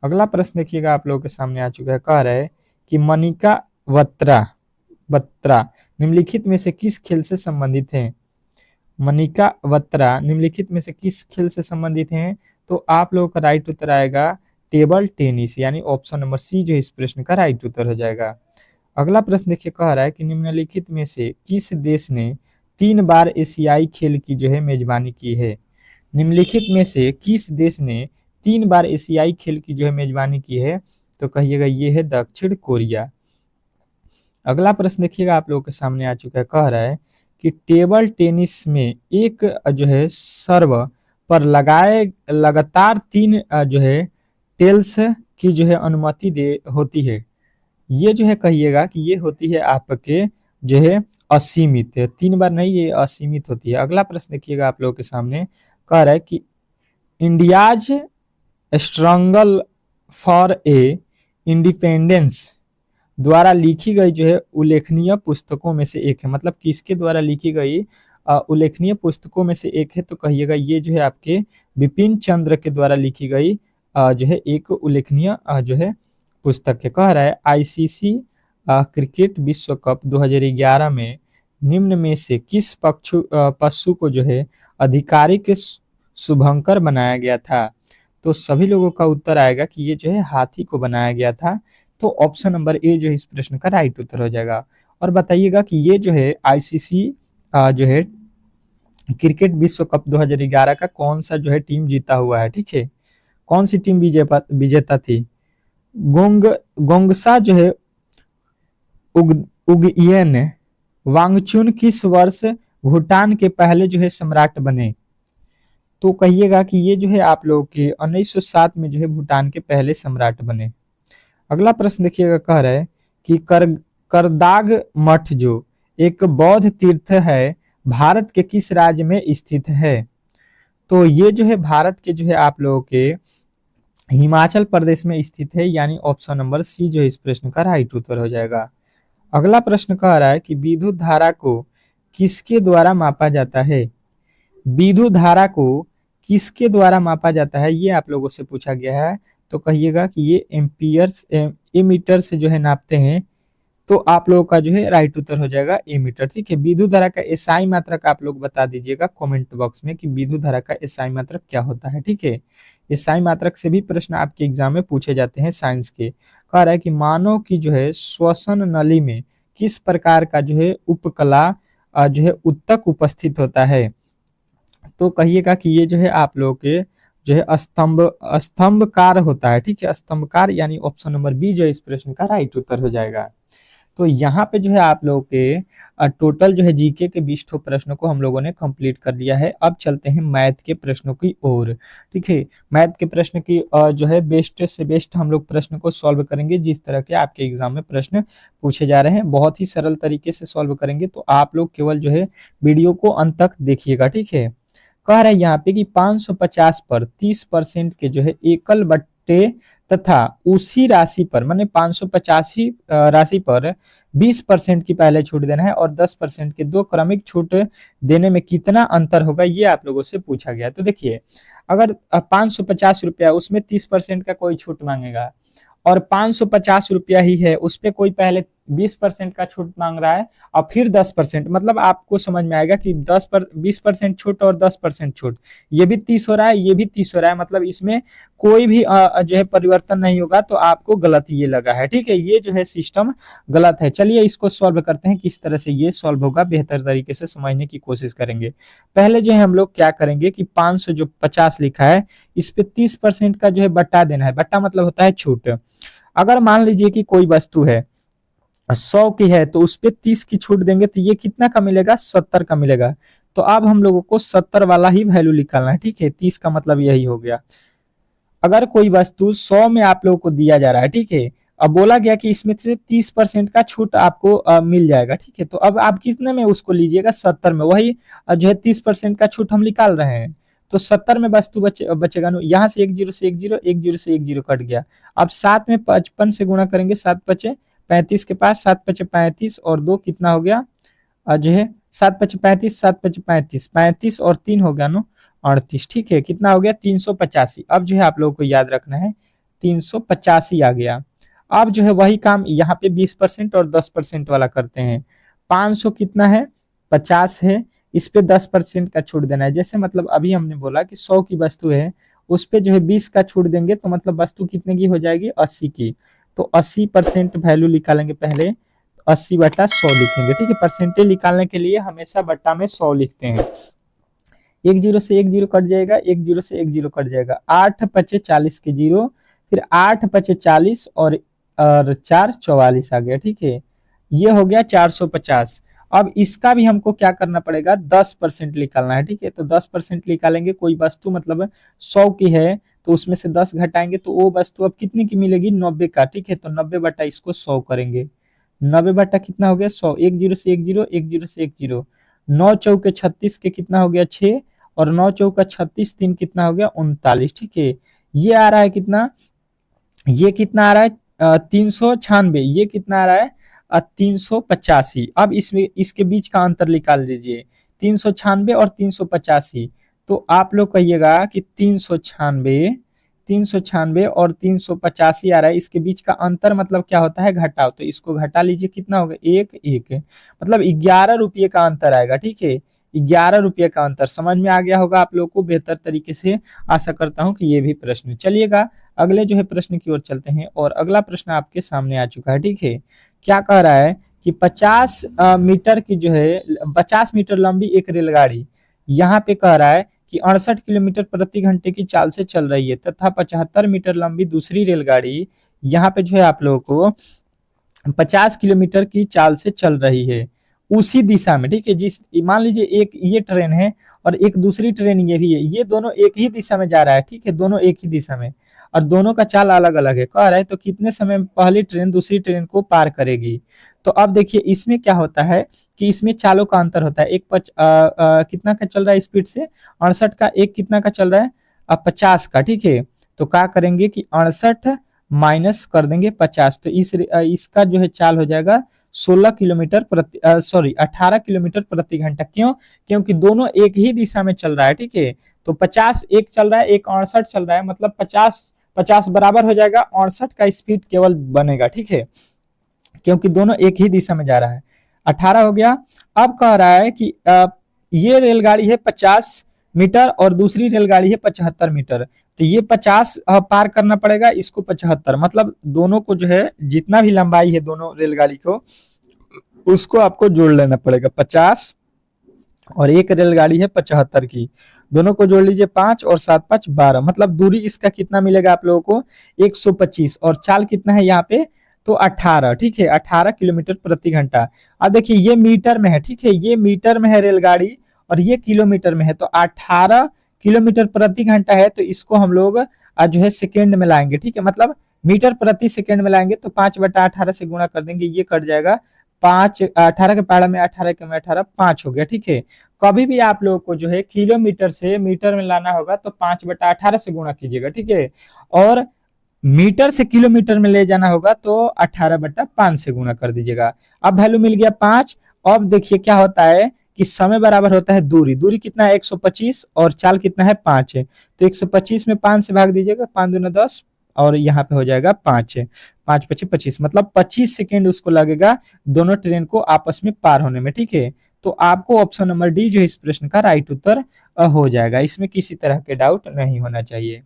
अगला प्रश्न देखिएगा आप लोगों के सामने आ चुका है, कह रहा है कि मनिका बत्रा निम्नलिखित में से किस खेल से संबंधित है, मनिका बत्रा निम्नलिखित में से किस खेल से संबंधित हैं, तो आप लोगों का राइट उत्तर आएगा टेबल टेनिस, यानी ऑप्शन नंबर सी जो इस प्रश्न का राइट उत्तर हो जाएगा। अगला प्रश्न देखिए, कह रहा है कि निम्नलिखित में से किस देश ने 3 बार एशियाई खेल की जो है मेजबानी की है, निम्नलिखित में से किस देश ने 3 बार एशियाई खेल की जो है मेजबानी की है, तो कहिएगा ये है दक्षिण कोरिया। अगला प्रश्न देखिएगा आप लोगों के सामने आ चुका है, कह रहा है कि टेबल टेनिस में एक जो है सर्व पर लगाए लगातार 3 जो है टेल्स की जो है अनुमति दे होती है। ये जो है कहिएगा कि ये होती है आपके जो है असीमित, 3 बार नहीं, ये असीमित होती है। अगला प्रश्न देखिएगा आप लोगों के सामने, कह रहा है कि India's struggle for a independence द्वारा लिखी गई जो है उल्लेखनीय पुस्तकों में से एक है। मतलब किसके द्वारा लिखी गई उल्लेखनीय पुस्तकों में से एक है, तो कहिएगा ये जो है आपके बिपिन चंद्र के द्वारा लिखी गई जो है एक उल्लेखनीय जो है पुस्तक है। कह रहा है आईसीसी क्रिकेट विश्व कप 2011 में निम्न में से किस पशु को जो है आधिकारिक शुभंकर बनाया गया था। तो सभी लोगों का उत्तर आएगा कि ये जो है हाथी को बनाया गया था। तो ऑप्शन नंबर ए जो है इस प्रश्न का राइट उत्तर हो जाएगा। और बताइएगा कि ये जो है आईसीसी जो है क्रिकेट विश्व कप 2011 का कौन सा जो है टीम जीता हुआ है, ठीक है। कौन सी टीम विजेता थी। गोंगसा जो है उगयेन वांगचुन किस वर्ष भूटान के पहले जो है सम्राट बने। तो कहिएगा कि ये जो है आप लोगों के 1907 में जो है भूटान के पहले सम्राट बने। अगला प्रश्न देखिएगा, कह रहा है कि करदाग मठ जो एक बौद्ध तीर्थ है भारत के किस राज्य में स्थित है। तो ये जो है भारत के जो है आप लोगों के हिमाचल प्रदेश में स्थित है, यानी ऑप्शन नंबर सी जो है इस प्रश्न का राइट उत्तर हो जाएगा। अगला प्रश्न कह रहा है कि विद्युत धारा को किसके द्वारा मापा जाता है। विद्युत धारा को किसके द्वारा मापा जाता है, ये आप लोगों से पूछा गया है। तो कहिएगा कि ये एम्पियर्स एमीटर से जो है नापते हैं। तो आप लोगों का जो है राइट उत्तर हो जाएगा एमीटर, ठीक है। विद्युत धारा का एसआई मात्रक आप लोग बता दीजिएगा कमेंट बॉक्स में कि विद्युत धारा का एसआई मात्रक क्या होता है, ठीक है। एसआई मात्रक से भी प्रश्न आपके एग्जाम में पूछे जाते हैं साइंस के। कह रहा है कि मानव की जो है श्वसन नली में किस प्रकार का जो है उपकला जो है उत्तक उपस्थित होता है। तो कहिएगा कि ये जो है आप लोगों के जो है स्तंभकार होता है, ठीक है। स्तंभकार यानी ऑप्शन नंबर बी जो है इस प्रश्न का राइट उत्तर हो जाएगा। तो यहाँ पे जो है आप लोगों के टोटल जो है जीके के 20 प्रश्नों को हम लोगों ने कंप्लीट कर लिया है। अब चलते हैं मैथ के प्रश्नों की ओर, ठीक है। मैथ के प्रश्न की जो है बेस्ट से बेस्ट हम लोग प्रश्न को सॉल्व करेंगे। जिस तरह के आपके एग्जाम में प्रश्न पूछे जा रहे हैं बहुत ही सरल तरीके से सॉल्व करेंगे। तो आप लोग केवल जो है वीडियो को अंत तक देखिएगा, ठीक है। कह रहा है यहाँ पे कि 550 पर 30% के जो है एकल बट्टे तथा उसी राशि पर माने 585 राशि पर 20% की पहले छूट देना है और 10% के दो क्रमिक छूट देने में कितना अंतर होगा, ये आप लोगों से पूछा गया। तो देखिए अगर 550 रुपया उसमें 30% का कोई छूट मांगेगा और 550 रुपया ही है उस पर कोई पहले 20% का छूट मांग रहा है और फिर 10%, मतलब आपको समझ में आएगा कि 20% छूट और 10% छूट, ये भी 30 हो रहा है ये भी 30 हो रहा है, मतलब इसमें कोई भी जो है परिवर्तन नहीं होगा। तो आपको गलत ये लगा है, ठीक है। ये जो है सिस्टम गलत है। चलिए इसको सॉल्व करते हैं, किस तरह से ये सॉल्व होगा बेहतर तरीके से समझने की कोशिश करेंगे। पहले जो है हम लोग क्या करेंगे कि 550 लिखा है इस पे 30% का जो है बट्टा देना है। बट्टा मतलब होता है छूट। अगर मान लीजिए कि कोई वस्तु है 100 की है तो उस पे 30 की छूट देंगे तो ये कितना का मिलेगा, 70 का मिलेगा। तो अब हम लोगों को 70 वाला ही वैल्यू निकालना है, ठीक है। 30 का मतलब यही हो गया। अगर कोई वस्तु 100 में आप लोगों को दिया जा रहा है, ठीक है, अब बोला गया कि इसमें से 30% का छूट आपको मिल जाएगा, ठीक है। तो अब आप कितने में उसको लीजिएगा, 70 में, वही जो है 30% का छूट हम निकाल रहे हैं। तो 70 में वस्तु बचेगा। यहाँ से 1 0 से 1 0 1 0 से 1 0 कट गया। अब 7 में 55 से गुणा करेंगे, 7 पचे 35 के पास, 7 पचे 35 और 2 कितना हो गया जो है 7 पचे 35, 7 पचे 35, 35 और 3 हो गया 38, ठीक है। कितना हो गया 385। अब जो है आप लोगों को याद रखना है 385 आ गया। अब जो है वही काम यहाँ पे 20% और 10% वाला करते हैं। 500 कितना है 50 है, इस पे 10% का छूट देना है। जैसे मतलब अभी हमने बोला कि 100 की वस्तु है उस पे जो है 20 का छूट देंगे तो मतलब वस्तु कितने की हो जाएगी 80 की। तो 80% वैल्यू निकालेंगे, पहले 80 बटा 100 लिखेंगे, ठीक है। परसेंटेज निकालने के लिए हमेशा बट्टा में 100 लिखते हैं। 1 0 से 1 0 कट जाएगा, 1 0 से 1 0 कट जाएगा। 8 पचे 40 के 0, फिर 8 पचे 40 और 4 44 आ गया, ठीक है। ये हो गया 450। अब इसका भी हमको क्या करना पड़ेगा, 10% निकालना है। ठीक है, तो 10% निकालेंगे। कोई वस्तु मतलब 100 की है तो उसमें से 10 घटाएंगे तो वो वस्तु अब कितने की मिलेगी, 90 का। ठीक है, तो 90 बटा इसको 100 करेंगे। 90 बटा कितना हो गया, 100। एक जीरो से एक जीरो, एक जीरो से एक जीरो। 9 चौके 36 के कितना हो गया, 6। और 9 चौका 36, 3 कितना हो गया, 39। ठीक है, ये आ रहा है कितना, ये कितना आ रहा है, 396। ये कितना आ रहा है, 385। अब इसमें इसके बीच का अंतर निकाल दीजिए, 396 और 385। तो आप लोग कहिएगा कि 396 और 385 आ रहा है, इसके बीच का अंतर मतलब क्या होता है, घटाओ। तो इसको घटा लीजिए, कितना होगा, एक एक, मतलब 11 रुपये का अंतर आएगा। ठीक है, 11 रुपये का अंतर। समझ में आ गया होगा आप लोग को बेहतर तरीके से, आशा करता हूं कि ये भी प्रश्न। चलिएगा अगले जो है प्रश्न की ओर चलते हैं, और अगला प्रश्न आपके सामने आ चुका है। ठीक है, क्या कह रहा है कि 50 मीटर की जो है, 50 मीटर लंबी एक रेलगाड़ी यहाँ पे कह रहा है कि 68 किलोमीटर प्रति घंटे की चाल से चल रही है, तथा 75 मीटर लंबी दूसरी रेलगाड़ी यहाँ पे जो है आप लोगों को 50 किलोमीटर की चाल से चल रही है उसी दिशा में। ठीक है, जिस मान लीजिए एक ये ट्रेन है और एक दूसरी ट्रेन ये भी है, ये दोनों एक ही दिशा में जा रहा है। ठीक है, दोनों एक ही दिशा में, और दोनों का चाल अलग अलग है। कह रहा है तो कितने समय में पहली ट्रेन दूसरी ट्रेन को पार करेगी। तो अब देखिए इसमें क्या होता है कि इसमें चालों का अंतर होता है। एक कितना का चल रहा है स्पीड से, 68 का, एक कितना का चल रहा है, 50 का। ठीक है, तो क्या करेंगे कि 68 माइनस कर देंगे 50, तो इसका जो है चाल हो जाएगा 16 किलोमीटर प्रति, सॉरी 18 किलोमीटर प्रति घंटा। क्यों, क्योंकि दोनों एक ही दिशा में चल रहा है। ठीक है, तो 50 एक चल रहा है, एक 68 चल रहा है, मतलब 50 50 बराबर हो जाएगा, 68 का स्पीड केवल बनेगा। ठीक है, क्योंकि दोनों एक ही दिशा में जा रहा है। 18 हो गया। अब कह रहा है कि ये रेलगाड़ी है 50 मीटर और दूसरी रेलगाड़ी है 75 मीटर। तो ये 50 पार करना पड़ेगा, इसको 75, मतलब दोनों को जो है जितना भी लंबाई है दोनों रेलगाड़ी को, उसको आपको जोड़ लेना पड़ेगा। 50 और एक रेलगाड़ी है 75 की, दोनों को जोड़ लीजिए, 5 और 7 5 12, मतलब दूरी इसका कितना मिलेगा आप लोगों को, 125। और चाल कितना है यहाँ पे, तो 18। ठीक है, 18 किलोमीटर प्रति घंटा। अब देखिए ये मीटर में है। ठीक है, ये मीटर में है रेलगाड़ी और ये किलोमीटर में है, तो 18 किलोमीटर प्रति घंटा है, तो इसको हम लोग जो है सेकेंड में लाएंगे। ठीक है, मतलब मीटर प्रति सेकेंड में लाएंगे, तो 5/18 से गुणा कर देंगे, ये कट जाएगा 5। 18 के पहाड़ा में 18 के में 18, 5 हो गया। ठीक है, कभी भी आप लोगों को जो है किलोमीटर से मीटर में लाना होगा तो 5/18 से गुणा कीजिएगा। ठीक है, और मीटर से किलोमीटर में ले जाना होगा तो 18/5 से गुणा कर दीजिएगा। अब वैल्यू मिल गया 5। अब देखिए क्या होता है कि समय बराबर होता है दूरी। दूरी कितना है, 125, और चाल कितना है, 5 है। तो 125 में 5 से भाग दीजिएगा, 5 दूना 10, और यहाँ पे हो जाएगा 5 है, 5 पची 25, मतलब 25 सेकेंड उसको लगेगा दोनों ट्रेन को आपस में पार होने में। ठीक है, तो आपको ऑप्शन नंबर डी जो इस प्रश्न का राइट उत्तर हो जाएगा, इसमें किसी तरह के डाउट नहीं होना चाहिए।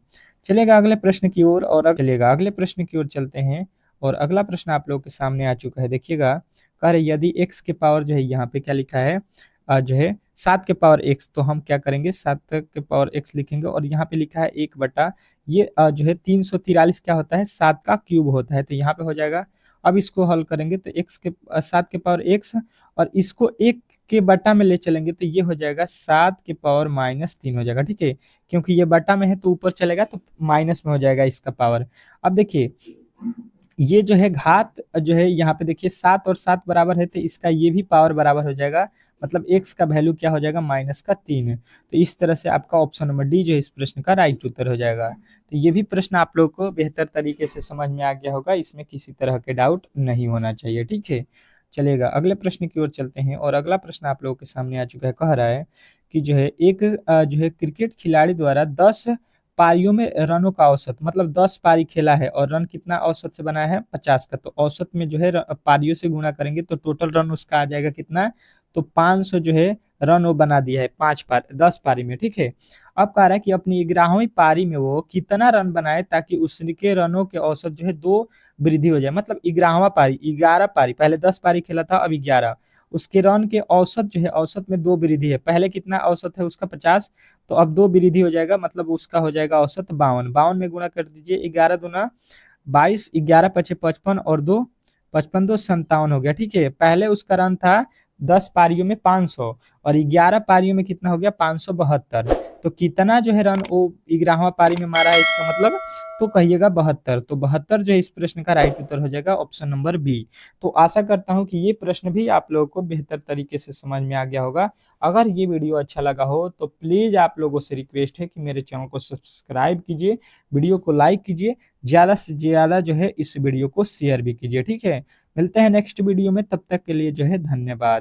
चलेगा अगले प्रश्न की ओर, और चलेगा अगले प्रश्न की ओर चलते हैं, और अगला प्रश्न आप लोगों के सामने आ चुका है। देखिएगा, कह रहे यदि x के पावर जो है, यहाँ पे क्या लिखा है, जो है 7 के पावर x, तो हम क्या करेंगे, 7 के पावर x लिखेंगे, और यहाँ पे लिखा है 1 बटा, ये जो है 343 क्या होता है, 7 का क्यूब होता है, तो यहाँ पे हो जाएगा। अब इसको हल करेंगे तो x के 7 के पावर x, और इसको 1 के बटा में ले चलेंगे तो ये हो जाएगा 7 के पावर -3 हो जाएगा। ठीक है, क्योंकि ये बटा में है तो ऊपर चलेगा तो माइनस में हो जाएगा इसका पावर। अब देखिए ये जो है घात जो है, यहाँ पे देखिए 7 और 7 बराबर है, तो इसका ये भी पावर बराबर हो जाएगा, मतलब x का वैल्यू क्या हो जाएगा, -3। तो इस तरह से आपका ऑप्शन नंबर डी जो है इस प्रश्न का राइट उत्तर हो जाएगा। तो ये भी प्रश्न आप लोग को बेहतर तरीके से समझ में आ गया होगा, इसमें किसी तरह के डाउट नहीं होना चाहिए। ठीक है, चलेगा अगले प्रश्न की ओर चलते हैं, और अगला प्रश्न आप लोगों के सामने आ चुका है। कह रहा है कि जो है एक जो है क्रिकेट खिलाड़ी द्वारा 10 पारियों में रनों का औसत, मतलब 10 पारी खेला है और रन कितना औसत से बनाया है, 50 का। तो औसत में जो है पारियों से गुणा करेंगे तो टोटल रन उसका आ जाएगा कितना, तो 500 जो है रन वो बना दिया है 10 पारी में। ठीक है, अब कह रहा है कि अपनी 11वीं पारी में वो कितना रन बनाए ताकि उसके रनों के औसत जो है 2 वृद्धि हो जाए, मतलब 11वां पारी, 11 पारी, पहले 10 पारी खेला था, अब 11, उसके रन के औसत जो है, औसत में 2 वृद्धि है। पहले कितना औसत है उसका, 50, तो अब 2 वृद्धि हो जाएगा, मतलब उसका हो जाएगा औसत 52। 52 में गुणा कर दीजिए, 11 दूना 22, 11 पचे 55, और 2 55, 2 57 हो गया। ठीक है, पहले उसका रन था 10 पारियों में 500 और 11 पारियों में कितना हो गया 572। तो कितना जो है रन वो 11वां पारी में मारा है इसका मतलब, तो कहिएगा 72। तो 72 जो है इस प्रश्न का राइट उत्तर हो जाएगा ऑप्शन नंबर बी। तो आशा करता हूं कि ये प्रश्न भी आप लोगों को बेहतर तरीके से समझ में आ गया होगा। अगर ये वीडियो अच्छा लगा हो तो प्लीज आप लोगों से रिक्वेस्ट है कि मेरे चैनल को सब्सक्राइब कीजिए, वीडियो को लाइक कीजिए, ज्यादा से ज्यादा जो है इस वीडियो को शेयर भी कीजिए। ठीक है, मिलते हैं नेक्स्ट वीडियो में, तब तक के लिए जो है धन्यवाद।